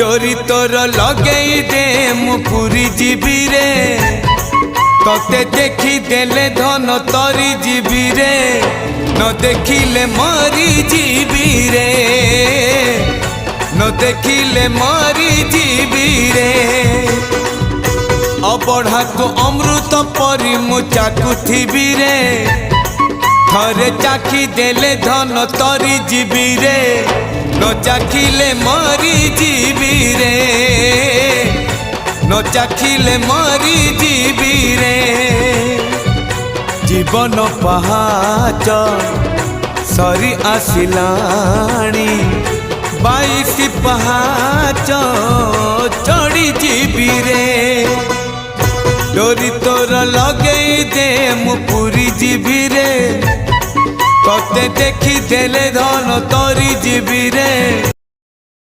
डोरी तोर लगई दे मु पूरी जीवी रे तोते देखी देले धन तरी जीवी रे न देखिले मरी जीवी रे न देखिले मरी जीवी रे अबढ़ा को अमृत परी मु चाकुथिबी रे थरे चाखी देले धन तरी जीवी रे न चाखिले मरी जीवी रे न चाखिले मरी जीवी रे जीवन पहाच सरी आसिलाणी 22 पहाच चढ़ी जीवी रे डोरी तोर लगई दे मु पूरी जीवी रे तोते देखी देले धन तरी जीवी रे